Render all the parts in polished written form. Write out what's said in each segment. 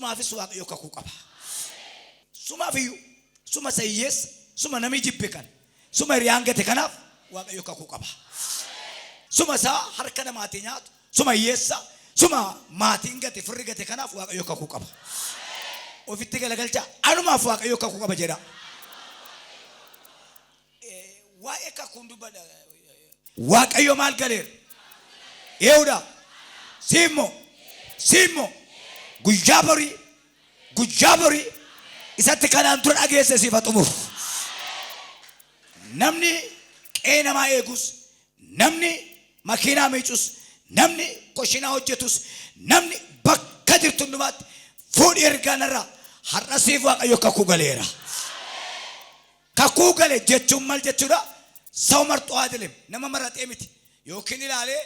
Sumaafis waaqayyo kakuu qaba. Sumaafiyyuu suma sayyees suma namni jibbe kan suma hiriyaan gate kanaaf waaqayyo kakuu qaba. Suma isaa harka namaatiin nyaatu suma hiyyeessa suma maatiin gate firri gate kanaaf waaqayyo kakuu qaba. Ofitti galagalcha anumaaf waaqayyo kakuu qaba jedha. Waa'ee kakuun dubbadha. Waaqayyo maal galeera? Eewudha. Simmo guyyaa borii isatti kanaan dura dhageesse sifa xumuru. Namni qe'ee namaa eegus, namni makiinaa miicus, namni koshinaa hojjetus, namni bakka jirtu hundumaatti fuudhii ergaanarraa har'a siif waaqayyo kakuu galeera. Kakuu gale jechuun maal jechuudha? Sawu marxoo adilim nama maraxee miti yookiin ilaalee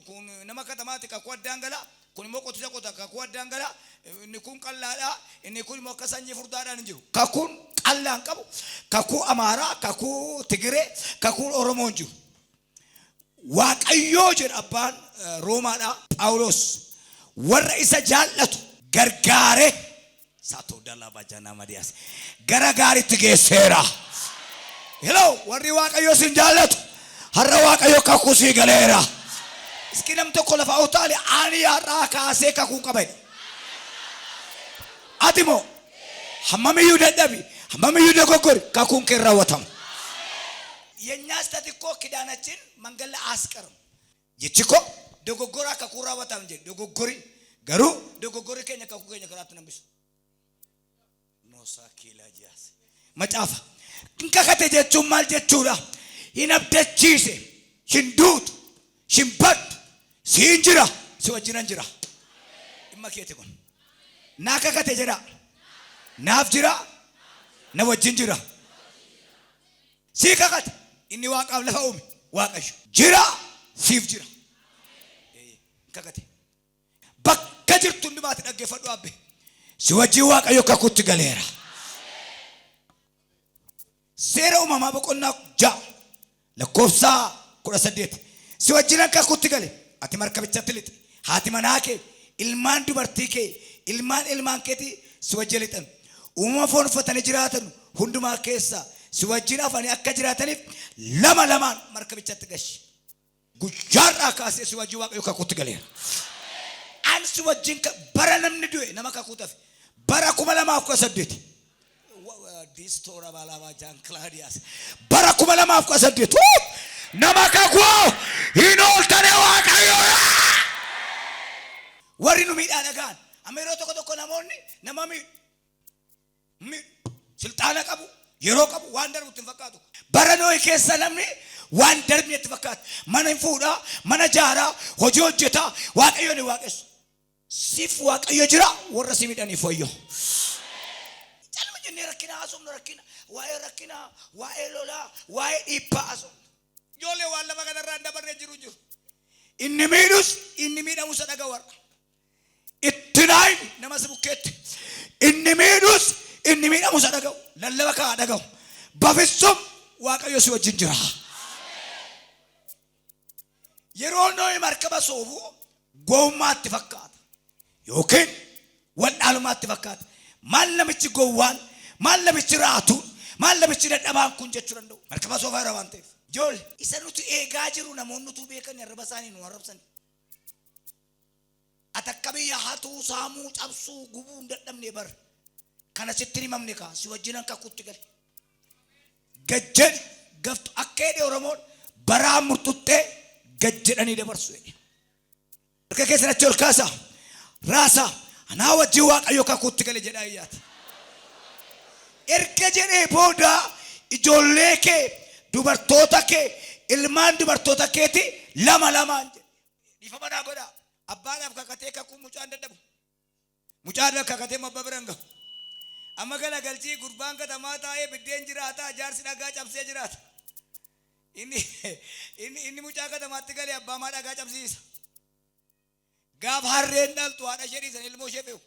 kun nama katamaatti kakuu addaan gala kun immoo qotiisa qota kakuu addaan gala inni kun qallaadha inni kun immoo akka sanyii furdaadhaan hin jiru. Kakuun qallaan qabu kakuu Amaaraa, kakuu Tigiree, kakuu Oromoo hin jiru. Waaqayyoo jedha abbaan Roomaadhaa Phaawulos warra isa jaallatu gargaaree saatoo dallaa bajanaa madiyaas gara gaariitti geesseera. Hello, warri waaqayyo sin jaallatu har'a waaqayyo kakuu sii galeera. Iski nam tokko lafa utaale ani har'a kaasee kakuu qabe. Atimo hammamiyyuu dadhabi hammamiyyuu dogoggori kakuun kee raawwatamu. የኛ ስታቲኮ ኪዳናችን መንገድ ላይ አስቀርም ይችኮ ዶጎጎራ ከኩራ ወጣም እንጂ ዶጎጎሪ ገሩ ዶጎጎሪ ከኛ ከኩ ከኛ ከራት ነብስ ኖሳ ኪላጂያስ መጫፋ እንከከተ ጀቹ ማል ጀቹራ ይነብደቺሴ ሽንዱት ሽምባት ሲንጅራ ሲወጅነንጅራ ይመከቴ ኮን ናከከተ ጀራ ናፍጅራ ነወጅንጅራ ሲከከተ inni waaqaaf lafa uume waaqayyo jira siif jira kakate bakka jirtu hundumaatti dhaggeeffadhu abbe si wajjin waaqayyo kakuutti galeera. Seera uumamaa boqonnaa 6 lakkoofsa 18 si wajjin kakuutti gale ati markabichatti lixi haati manaa kee ilmaan dubartii kee ilmaan keetii si wajjin lixan uumama foon uffatanii jiraatan hundumaa keessaa si wajjin afanii akka jiraataniif lama lamaan markabichatti gashi guyyaarraa kaasee si wajjin waaqayyo kakuutti galeera. An si wajjin bara namni du'e nama kakuutaaf bara 2018 distoora balaba Jan Claudius bara 2018 nama kakuu hinooltane waaqayyo warri nu miidhaa dhagaan ameeroo tokko namoonni nama silxaana qabu yeroo qabu waan darbutti fakkaatu bara Noe keessa namni waan darbeetti fakkaatu mana fuudhaa mana jaaraa hojii hojjetaa waaqayyo ni waaqessu siif waaqayyo jira warra si midhaniif wayyo calma jennee rakkina haasofnu rakkina waa'ee lolaa waa'ee dhiibbaa haasofnu ijoollee waan lafa kanarraa dabarree jiru inni miidhamusa dhagawarra itti naayin nama si bukkeetti inni miidhamusa dhagawu lallaba kaa dhagawu bafissum waaqayyo si wajjin jira. Yeroo Noe markaba soofu gowwaatti fakkaata yookiin waldhaalumaatti fakkaata maal namichi gowwaan maal namichi raatu maal namichi dadhabaan kun jechuu danda'u markaba soofaa irra waan ta'eef ijoollee isa nuti eegaa jiru namoonni utuu beekan arraba isaanii nu arrabsan atakkabii hatuu saamuu cabsuu gubuu hin dadhabne bar kana sitti himamne kaa si wajjinan kakuutti gale gajjed gaftu akka jedhe Oromoon baraa murtuttee gajjedhanii dabarsu jedhe harka keessatti ol kaasa raasa anaa wajjin waaqayyo kakuutti gale jedhaa iyyaati erga jedhee booda ijoollee kee dubartoota kee ilmaan dubartoota keeti lama lamaan jedhe dhiifama naa godhaa abbaadhaaf kakatee kakuu mucaan dadhabu mucaadhaaf kakatee mabba biran gahu amma gala galchii gurbaan katamaa taa'ee biddeen jiraata jaarsi dhagaa cabsee jiraata inni mucaa katamaatti galee abbaa maa dhagaa cabsiisa gaaf harreen dhaltu haadha ishee dhiisan ilmoo ishee fe'u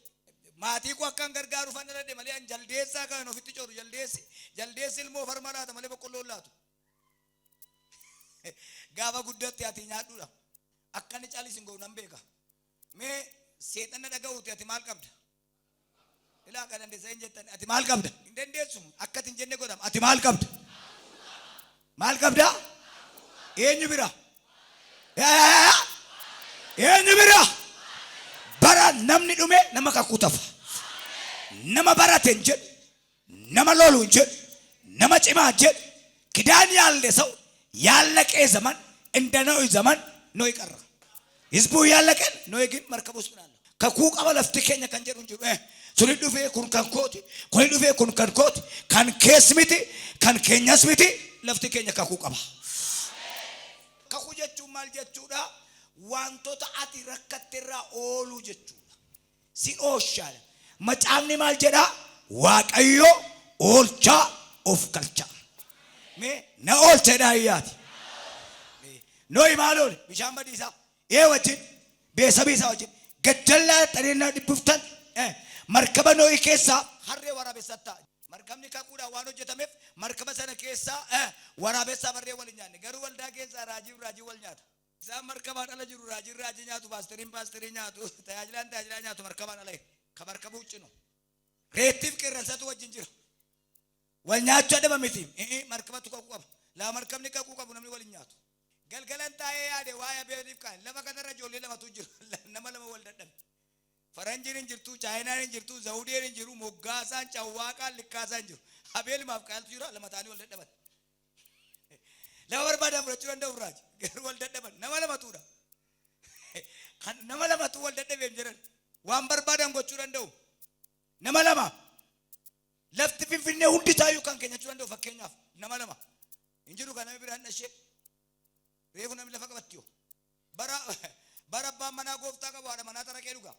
maatii koo akkan gargaaru fanna dhadhe malee an jaldeessaa kan ofitti cooru jaldeessi ilmoo farma laata malee boqqolloon laatu gaafa guddatti ati nyaadhuudha akkanni caalis hin ga'u nan beeka mee seexanna dhaga'uuti ati maal qabda ilaa kan dandeessa hin jettan ati maal qabda hin dandeessu akkati hin jenne godhama ati maal qabda maal qabda eenyu bira eenyu bira bara namni dhume nama kakutafa nama barate hin jedhu nama lolu hin jedhu nama cimaa hin jedhu ኪዳን ያለ ሰው ያለቀ ዘመን እንደ ኖህ ዘመን ኖህ ቀረ ህዝቡ ያለቀን ኖህ ግን መርከብ ውስጥ ናለ ከኩቃ በለፍት ከኛ ከንጀሩ እንጂ ሱሪ ዱፌ ኩን ከንኮት ኮይ ዱፌ ኩን ከንኮት ካን ኬስሚቲ ካን ኬኛስሚቲ ለፍት ከኛ ከኩቃ ከኩጀቹ ማልጀቹዳ ዋንቶታ አቲ ረከተራ ኦሉ ጀቹዳ ሲኦሻለ መጫምኒ ማልጀዳ ዋቀዮ ኦልቻ ኦፍ ካልቻ me na ol tedayat noy malol bishamba disa e wajin be sabisa wajin gaddalla tarina dibuftan markaba noy kessa harre warabesata markamni ka kuda wano jetamef markaba sana kessa warabesa barre walinyan garu walda kessa raji walnyata za markaba dala jiru raji nyatu pastorin nyatu tajlan nyatu markaba dala ka markabu chino retif kerasatu wajin jiru walnyaachu adaba miti markabatu ka kuqab la markabni ka kuqab namni walnyatu galgalan taye yaade waaya beedif kan lama kanara jolle lama tujir nama wal dadam faranjirin jirtu chainarin jirtu zaudirin jiru moggasan chawwaqa likkasan jiru abel maaf qaltu jira lama tani wal dadabat la barbada furchu anda uraj gar wal dadabat nama tuda kan nama tu wal dadabem jiran wan barbada gochu andau nama left finfinne hundi tayu kan kenya churando fakenya nama injiru kana biran nashe refu namila fakabatio bara ba mana gofta ka wada mana tara keruga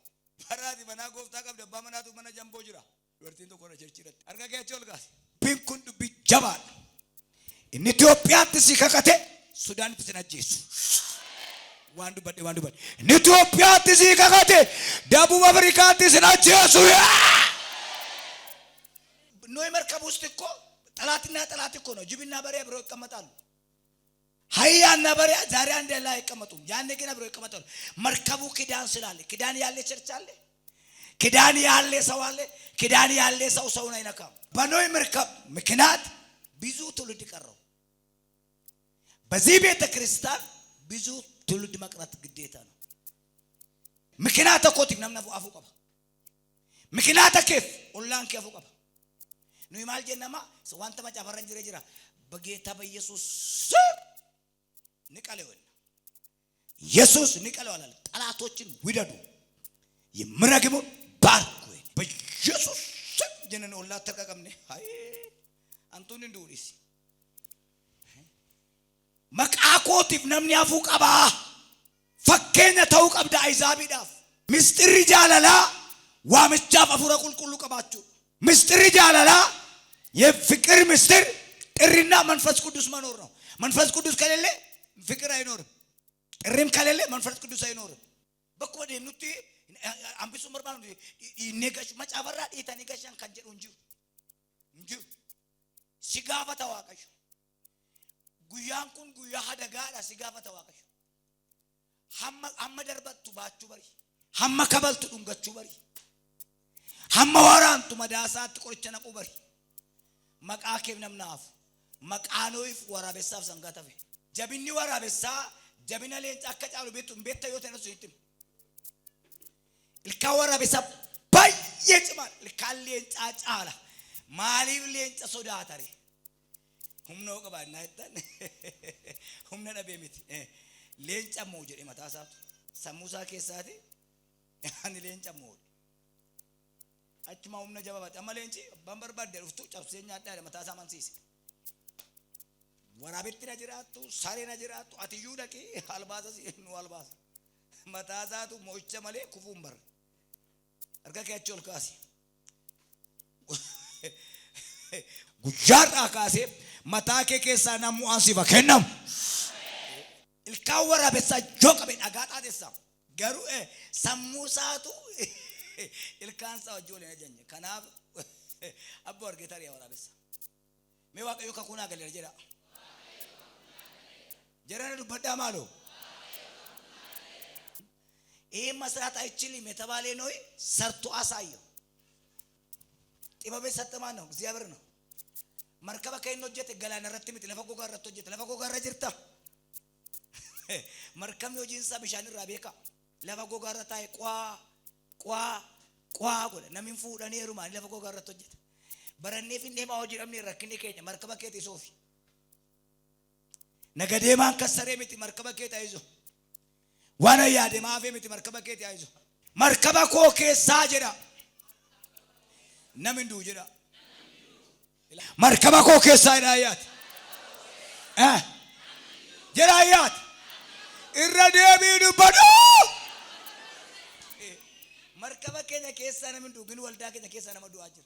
bara di mana gofta ka ba mana tu mana jambo jira wertin to kona cherchirat arga ke cholga pinkundu bijabal in Ethiopia tisikakate Sudan pisana Jesu wandu bade in Ethiopia tisikakate Dabu Afrika tisana Jesu ኖህ መርከብ ውስጥ እኮ ጠላት እኮ ነው ጅብና በሬ አብረው ይቀመጣሉ ሀያና በሬ ዛሬ አንድ ላይ አይቀመጡም ያኔ ግን አብረው ይቀመጣሉ መርከቡ ኪዳን ስላለ ኪዳን ያለ ቸርች አለ ኪዳን ያለ ሰው አለ ኪዳን ያለ ሰው ሰውን አይነካም በኖህ መርከብ ምክንያት ብዙ ትውልድ ቀረው በዚህ ቤተ ክርስቲያን ብዙ ትውልድ መቅረት ግዴታ ነው ምክንያት እኮ ትምናም አፉ ቀባ ምክንያት ከፍ ኦላን ከፉ ቀባ ኖህ ማል ጀነማ ሰዋንተ ማጫፈረን ጅራ በጌታ በኢየሱስ ንቀለው ኢየሱስ ንቀለው አለ ጠላቶችን ውደዱ ይምረግሙ ባርኩ በኢየሱስ ጀነን ኦላ ተቀቀምኔ አይ አንቱን እንዱሪስ መቃኮቲፍ ነምን ያፉ ቀባ ፈከነ ተው ቀብዳ አይዛቢዳፍ ምስጢር ጃላላ ዋምጫፍ አፉረ ቁልቁሉ ቀባችሁ ምስጢር ጃላላ የፍቅር ምስጢር ጥሪና መንፈስ ቅዱስ መኖር ነው መንፈስ ቅዱስ ከሌለ ፍቅር አይኖርም ጥሪም ከሌለ መንፈስ ቅዱስ አይኖርም በኮዴ ኑቲ አምቢሱ መርባን ይነጋሽ ማጫበራ ዲታ ነጋሽን ካንጀሩ እንጂ ሲጋፋ ተዋቀሽ ጉያንኩን ጉያ ሀደጋዳ ሲጋፋ ተዋቀሽ ሐመ ደርበቱ ባቹ በሪ ሐመ ከበልቱ ዱንገቹ በሪ ሐመ ወራንቱ መዳሳት ቆርቸና ቁበሪ መቃኬም ነምናፍ መቃኖይፍ ወራበሳፍ ሰንጋታፈ ጀቢኒ ወራበሳ ጀቢና ሌንጫ አከጫሉ ቤት ተዮተ ነው ሲትም ልካ ወራበሳ ባየጭማል ልካ ሌንጫ ጫላ ማሊብ ሌንጫ ሶዳታሪ ሁምኖ ቀባና አይተን ሁምነ ነቤሚት ሌንጫ ሞጀ መታሳቱ ሰሙሳ ከሳቲ ያን ሌንጫ ሞጀ አችማውም ነጀባባ ተመለንጂ ባምበርባደ ሩፍቱ ጫፍሰኛ አዳለ መታሳ ማንሲስ ወራቤት ነጅራቱ ሳሬ ነጅራቱ አትዩ ደቂ አልባዛስ ነው አልባስ መታዛቱ ሞቸ መለ ኩፉምበር አርጋካቸው ልካሲ ጉጃራ ካሴ መታከ ከሳ ናሙ አንሲባ ከነም ilkaawara bessa joka ben agata dessa garu samusatu ilkansa wajole najanye kanab abbo argetari wala bessa me waqayo ka kuna galer jera jera du badda malo masrat አይችልም የተባለ ነው ሰርቶ አሳየው ጥበብ የሰጠ ማን ነው? እግዚአብሔር ነው። መርከባ ከእነ ሆጀቴ ገላና ረቲ ምት ለፈ ጎጋ ረቶ ሆጀቴ ለፈ ጎጋ ረጅርታ መርከም ሆጂንሳ ቢሻን ራቤካ ለፈ ጎጋ ረታይ ቋ ጎለ ነሚን ፉዳኔሩ ማን ለፈ ጎጋ ረቶ ሆጀቴ በረኔ ፊንዴ ማውጂ ረምኒ ረክኒ ከኛ መርከባ ከቴ ሶፊ ነገዴ ማን ከሰሬ ምት መርከባ ከቴ አይዞ ዋና ያዴ ማፌ ምት መርከባ ከቴ አይዞ መርከባ ኮ ከሳ ጀዳ ነምን ዱ ጀዳ መርከባ ኮ ከሳ ዳያት ጀዳያት ኢረዴ ቢዱ በዶ መርከባ ከኛ ከሳ ነምን ዱ ግን ወልዳ ከኛ ከሳ ነመዱ አጅር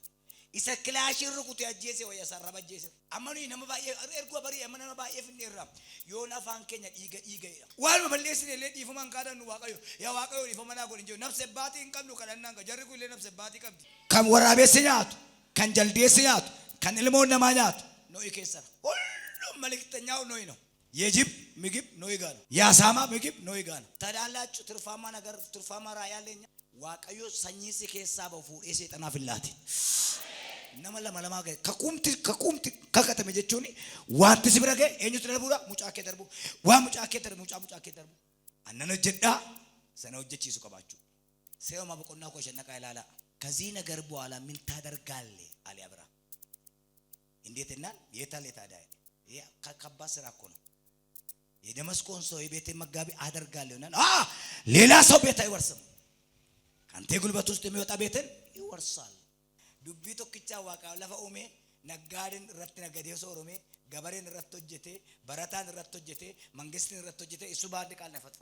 isa kilaashii rukutu ajjeese wayya sarraba ajjeese amanu nama baay'ee ergo bari amana nama baay'ee finneerra yoon afaan keenya dhiiga waan balleessine illee dhiifaman kadhannu waaqayyo yaa waaqayyo dhiifamana godhin jiru nafse baatii hin qabnu kadhannaan ka jarri kun illee nafse baatii qabdi kan waraabessi nyaatu kan jaldeessi nyaatu kan ilmoon namaa nyaatu nooyi keessara hullum malektenyaው nooyi ነው የጅብ ምግብ nooyi ጋር ነው ያሳማ ምግብ nooyi ጋር ነው ታዳላችሁ ትርፋማ ነገር ትርፋማ ራእይ ያለኛ waaqayyo sanyisi keessa bafuudhee seexana fillaati nama lama ga'e kakumti kakatame jechuuni wanti sibira ga'e eenyutu darbuudha mucaa kee darbu waan mucaa kee darbu mucaa kee darbu annana jedhaa sana hojjechiisu qabaachuu seema boqonnaa koo shannaqa ilaala ከዚህ ነገር በኋላ ምን ታደርጋለህ አለ አብርሃም እንዴት እና የታለ ታዲያ ከባድ ስራ እኮ ነው የደመስቆን ሰው የቤቴ መጋቢ አደርጋለሁና ሌላ ሰው ቤት አይወርስም ካንተ ጉልበት ውስጥ የሚወጣ ቤትን ይወርሳል ዱቢ ቶክቻ ዋቃ ለፈ ኡሜ ነጋድን ረት ነገዴ ሶሮሜ ገበሬን ረት ሆጀቴ በረታን ረት ሆጀቴ መንግስትን ረት ሆጀቴ እሱ ባንድ ቃል ነፈጥፈ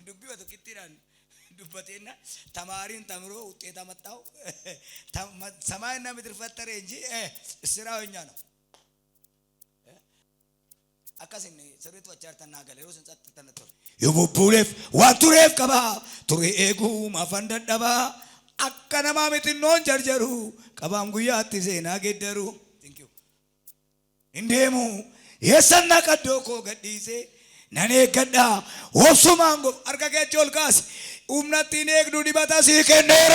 ዱቢ ወቶክቲራን ዱበቴና ተማሪን ተምሮ ውጤት አመጣው ሰማይና ምድር ፈጠረ እንጂ ስራውኛ ነው አካሰኝ ሰሪት ወቻርተና ገለሮ ሰንጸት ተነጥቶ የቡቡሌፍ ዋቱሬፍ ቀባ ቱሬ ኤጉ ማፈንደደባ አከነማ ምትኖን ጀርጀሩ ቀባም ጉያት ዜና ገደሩ ቴንክ ዩ እንዴሙ የሰና ቀዶኮ ገዲሴ ነኔ ገዳ ወሱማንጎ አርጋገቾልካስ ኡምናቲኔ ግዱ ዲባታ ሲከነራ